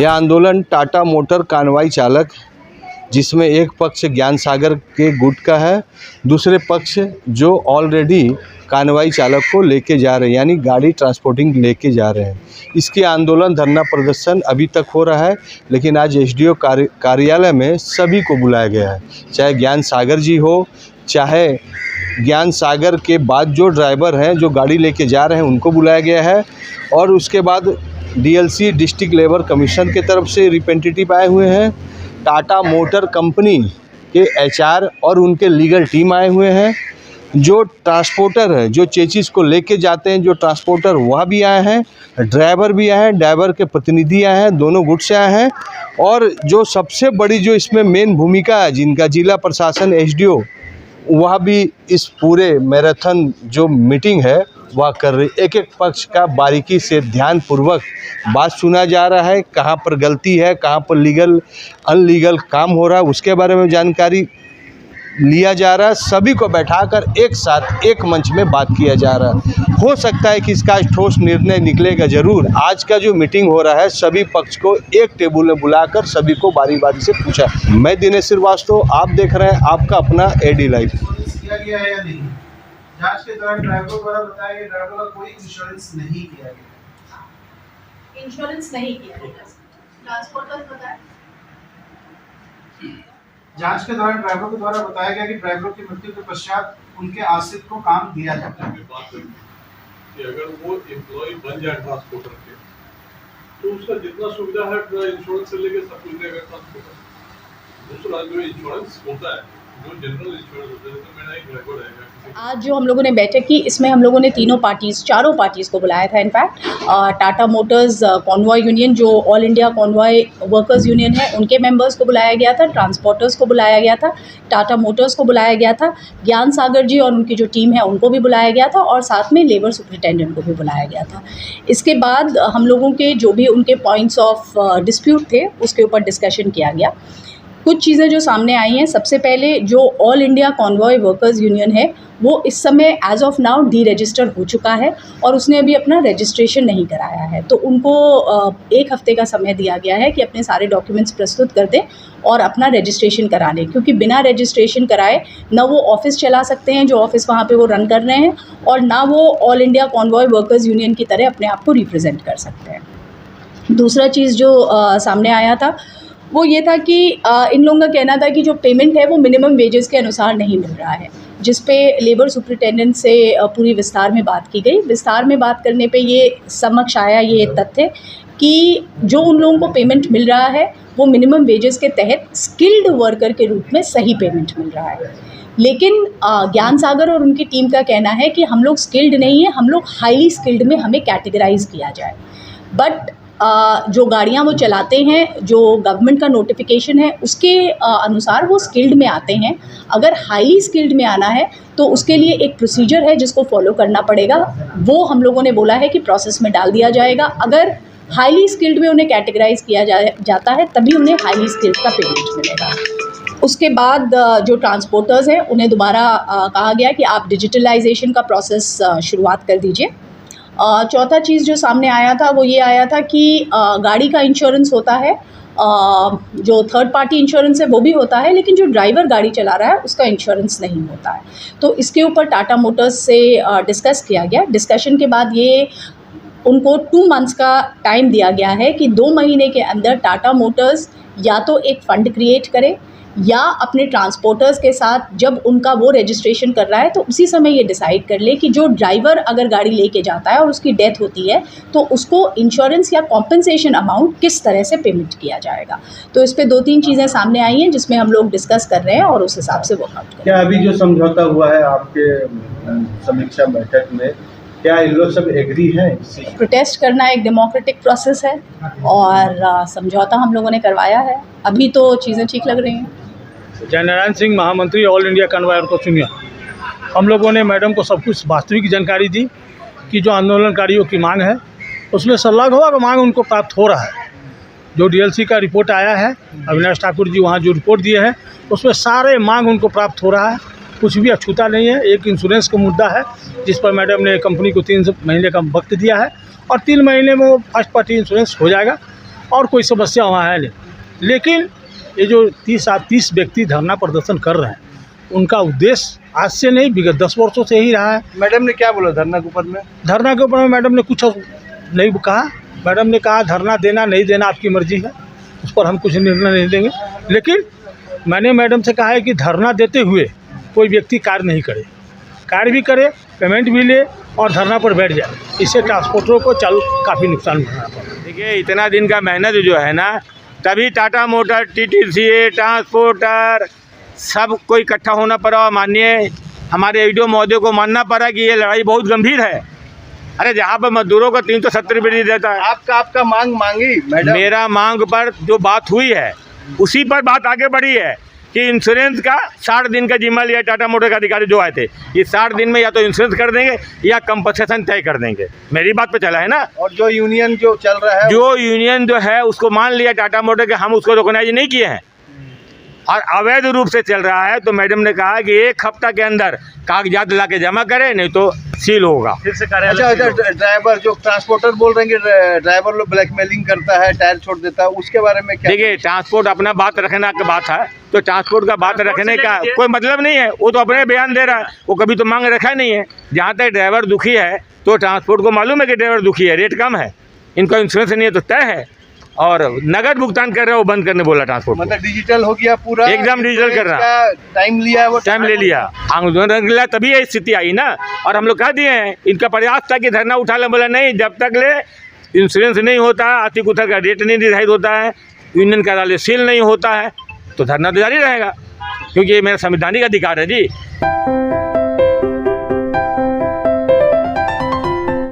यह आंदोलन Tata motor convoy चालक, जिसमें एक पक्ष ज्ञान सागर के गुट का है, दूसरे पक्ष जो ऑलरेडी कानवाई चालक को लेके जा रहे हैं, यानी गाड़ी ट्रांसपोर्टिंग लेके जा रहे हैं। इसके आंदोलन धरना प्रदर्शन अभी तक हो रहा है, लेकिन आज एसडीओ कार्यालय में सभी को बुलाया गया है, चाहे ज्ञान सागर जी हो, चाहे ज्ञान सागर के बाद जो ड्राइवर हैं जो गाड़ी लेके जा रहे हैं उनको बुलाया गया है, और उसके बाद डीएलसी डिस्ट्रिक्ट लेबर कमीशन के तरफ से रिप्रेजेंटेटिव आए हुए हैं, टाटा मोटर कंपनी के एचआर और उनके लीगल टीम आए हुए हैं, जो ट्रांसपोर्टर है जो चेचिस को लेके जाते हैं जो ट्रांसपोर्टर वह भी आए हैं, ड्राइवर भी आए हैं, ड्राइवर के प्रतिनिधि आए हैं, दोनों गुट से आए हैं, और जो सबसे बड़ी जो इसमें मेन भूमिका है जिनका जिला प्रशासन एसडीओ वह भी इस पूरे मैराथन जो मीटिंग है वह कर रही। एक एक पक्ष का बारीकी से ध्यानपूर्वक बात सुना जा रहा है, कहाँ पर गलती है, कहाँ पर लीगल अनलीगल काम हो रहा है, उसके बारे में जानकारी लिया जा रहा है। सभी को बैठाकर एक साथ एक मंच में बात किया जा रहा है। हो सकता है कि इसका ठोस निर्णय निकलेगा ज़रूर। आज का जो मीटिंग हो रहा है सभी पक्ष को एक टेबल में बुलाकर सभी को बारी बारी से पूछा। मैं दिनेश श्रीवास्तव, आप देख रहे हैं आपका अपना एडी लाइव। जांच के दौरान ड्राइवर द्वारा बताया गया ड्राइवर का कोई इंश्योरेंस नहीं किया गया। इंश्योरेंस नहीं किया गया, ट्रांसपोर्टर बताया। जांच के दौरान ड्राइवर के द्वारा बताया गया कि ड्राइवर की मृत्यु के पश्चात उनके आश्रित को काम दिया जाता है। कि अगर वो एम्प्लॉय बन जाए ट्रांसपोर्टर के तो उसका जितना सुविधा है इंश्योरेंस से लेके सब कुछ देगा ट्रांसपोर्टर। दूसरा जो इंश्योरेंस होता है जो जनरल इंश्योरेंस होता है तो मेरा एक ड्राइवर रहेगा। आज जो हम लोगों ने बैठक की इसमें हम लोगों ने चारों पार्टीज़ को बुलाया था। In fact Tata motors convoy union जो all India convoy workers union है उनके मेंबर्स को बुलाया गया था, ट्रांसपोर्टर्स को बुलाया गया था, टाटा मोटर्स को बुलाया गया था, ज्ञान सागर जी और उनकी जो टीम है उनको भी बुलाया गया था, और साथ में लेबर सुपरिटेंडेंट को भी बुलाया गया था। इसके बाद हम लोगों के जो भी उनके पॉइंट्स ऑफ डिस्प्यूट थे उसके ऊपर डिस्कशन किया गया। कुछ चीज़ें जो सामने आई हैं, सबसे पहले जो all India convoy workers union है वो इस समय as of now deregister हो चुका है और उसने अभी अपना रजिस्ट्रेशन नहीं कराया है, तो उनको 1 हफ़्ते का समय दिया गया है कि अपने सारे डॉक्यूमेंट्स प्रस्तुत कर दें और अपना रजिस्ट्रेशन करा लें, क्योंकि बिना रजिस्ट्रेशन कराए ना वो ऑफ़िस चला सकते हैं जो ऑफ़िस वहाँ पे वो रन कर रहे हैं, और ना वो all India convoy workers union की तरह अपने आप को रिप्रेजेंट कर सकते हैं। दूसरा चीज़ जो सामने आया था वो ये था कि इन लोगों का कहना था कि जो पेमेंट है वो मिनिमम वेजेस के अनुसार नहीं मिल रहा है, जिस पे लेबर सुपरिटेंडेंट से पूरी विस्तार में बात की गई। विस्तार में बात करने पे ये समक्ष आया ये तथ्य कि जो उन लोगों को पेमेंट मिल रहा है वो मिनिमम वेजेस के तहत स्किल्ड वर्कर के रूप में सही पेमेंट मिल रहा है, लेकिन ज्ञान सागर और उनकी टीम का कहना है कि हम लोग स्किल्ड नहीं है, हम लोग हाईली स्किल्ड में हमें कैटेगराइज किया जाए। बट जो गाड़ियाँ वो चलाते हैं, जो गवर्नमेंट का नोटिफिकेशन है उसके अनुसार वो स्किल्ड में आते हैं। अगर हाईली स्किल्ड में आना है तो उसके लिए एक प्रोसीजर है जिसको फॉलो करना पड़ेगा, वो हम लोगों ने बोला है कि प्रोसेस में डाल दिया जाएगा। अगर हाईली स्किल्ड में उन्हें कैटेगराइज किया जाता है तभी उन्हें हाईली स्किल्ड का पेमेंट मिलेगा। उसके बाद जो ट्रांसपोर्टर्स हैं उन्हें दोबारा कहा गया कि आप डिजिटलाइजेशन का प्रोसेस शुरुआत कर दीजिए। चौथा चीज़ जो सामने आया था वो ये आया था कि गाड़ी का इंश्योरेंस होता है, जो थर्ड पार्टी इंश्योरेंस है वो भी होता है, लेकिन जो ड्राइवर गाड़ी चला रहा है उसका इंश्योरेंस नहीं होता है। तो इसके ऊपर टाटा मोटर्स से डिस्कस किया गया। डिस्कशन के बाद ये उनको 2 मंथ्स का टाइम दिया गया है कि 2 महीने के अंदर टाटा मोटर्स या तो एक फ़ंड क्रिएट करे या अपने ट्रांसपोर्टर्स के साथ जब उनका वो रजिस्ट्रेशन कर रहा है तो उसी समय ये डिसाइड कर ले कि जो ड्राइवर अगर गाड़ी लेके जाता है और उसकी डेथ होती है तो उसको इंश्योरेंस या कॉम्पनसेशन अमाउंट किस तरह से पेमेंट किया जाएगा। तो इस पे 2-3 चीज़ें सामने आई हैं जिसमें हम लोग डिस्कस कर रहे हैं और उस हिसाब से वर्कआउट करें। क्या अभी जो समझौता हुआ है आपके समीक्षा बैठक में, क्या इन लोग सब एग्री हैं? प्रोटेस्ट करना एक डेमोक्रेटिक प्रोसेस है और समझौता हम लोगों ने करवाया है। अभी तो चीज़ें ठीक लग रही हैं। जयनारायण सिंह, महामंत्री ऑल इंडिया कन्वायर को चुनिया। हम लोगों ने मैडम को सब कुछ वास्तविक जानकारी दी कि जो आंदोलनकारियों की मांग है उसमें से लगभग मांग उनको प्राप्त हो रहा है। जो डीएलसी का रिपोर्ट आया है, अविनाश ठाकुर जी वहाँ जो रिपोर्ट दिए हैं उसमें सारे मांग उनको प्राप्त हो रहा है, कुछ भी अछूता नहीं है। एक इंश्योरेंस का मुद्दा है जिस पर मैडम ने कंपनी को 3 महीने का वक्त दिया है और 3 महीने में वो फर्स्ट पार्टी इंश्योरेंस हो जाएगा। और कोई समस्या वहाँ है नहीं। लेकिन ये जो 30 व्यक्ति धरना प्रदर्शन कर रहे हैं, उनका उद्देश्य आज से नहीं, विगत 10 वर्षों से ही रहा है। मैडम ने क्या बोला धरना के ऊपर में? धरना के ऊपर में मैडम ने कुछ नहीं कहा। मैडम ने कहा धरना देना नहीं देना आपकी मर्जी है, उस पर हम कुछ निर्णय नहीं देंगे। लेकिन मैंने मैडम से कहा है कि धरना देते हुए कोई व्यक्ति कार्य नहीं करे, कार्य भी करे, पेमेंट भी ले और धरना पर बैठ जाए। इससे ट्रांसपोर्टरों को काफ़ी नुकसान उठाना पड़ा। देखिए, इतना दिन का मेहनत जो है ना, तभी टाटा मोटर, TTCA, ट्रांसपोर्टर सब को इकट्ठा होना पड़ा। माननीय हमारे ईडीओ महोदय को मानना पड़ा कि ये लड़ाई बहुत गंभीर है। अरे जहाँ पर मजदूरों को 370 रुपये नहीं देता है। आपका मांग मांगी मैडम? मेरा मांग पर जो बात हुई है उसी पर बात आगे बढ़ी है कि इंश्योरेंस का 60 दिन का जिम्मा लिया टाटा मोटर के अधिकारी जो आए थे। ये 60 दिन में या तो इंश्योरेंस कर देंगे या कंपनसेशन तय कर देंगे। मेरी बात पे चला है ना। और जो यूनियन जो चल रहा है, जो यूनियन जो है उसको मान लिया टाटा मोटर के, हम उसको रिकॉग्नाइज नहीं किए हैं और अवैध रूप से चल रहा है। तो मैडम ने कहा कि 1 हफ्ता के अंदर कागजात ला के जमा करें, नहीं तो सील होगा। फिर से अच्छा ड्राइवर जो ट्रांसपोर्टर बोल रहे हैं कि ड्राइवर लोग ब्लैकमेलिंग करता है, टायर छोड़ देता है, उसके बारे में क्या? देखिए, ट्रांसपोर्ट अपना बात रखने का बात है, तो ट्रांसपोर्ट का बात रखने का कोई मतलब नहीं है। वो तो अपने बयान दे रहा है, वो कभी तो मांग रखा नहीं है। जहाँ तक ड्राइवर दुखी है तो ट्रांसपोर्ट को मालूम है कि ड्राइवर दुखी है, रेट कम है, इनका इंश्योरेंस नहीं है तो तय है, और नगद भुगतान कर रहे हैं, वो बंद करने बोला ट्रांसपोर्ट। मतलब डिजिटल हो गया पूरा, एकदम डिजिटल कर रहा। टाइम लिया है, वो टाइम ले लिया, आंदोलन लिया, तभी ये स्थिति आई ना। और हम लोग कह दिए हैं, इनका प्रयास था कि धरना उठा ले, बोला नहीं, जब तक ले इंश्योरेंस नहीं होता, आर्थिक उतर का रेट नहीं निर्धारित होता है, यूनियन कार्यालय सील नहीं होता है, तो धरना तो जारी रहेगा, क्योंकि ये मेरा संवैधानिक अधिकार है जी।